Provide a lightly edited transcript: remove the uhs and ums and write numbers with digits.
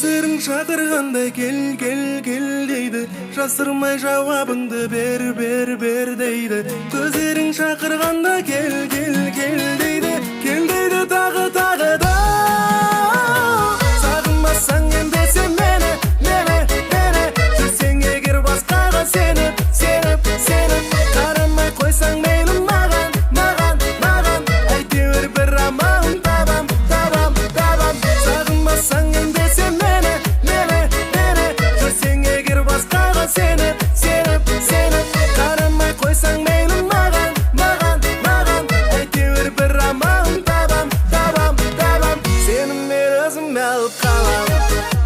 көздерің шақырғанда кел кел кел дейді, жасырмай жауабыңды бер дейді. Көздерің шақырғанда кел кел кел дейді, тағы да. Сағынмасаң енді сен мені жүрсең егер басқаға сеніп қарамай қойсаң мейлі маған әйтеуір бір амалын табам. Сағынмасаң енді сен мені жүрсең егер басқаға сеніп қарамай қойсаң мейлі маған әйтеуір бір амалын табам. Сені мен өзіме алып қалам.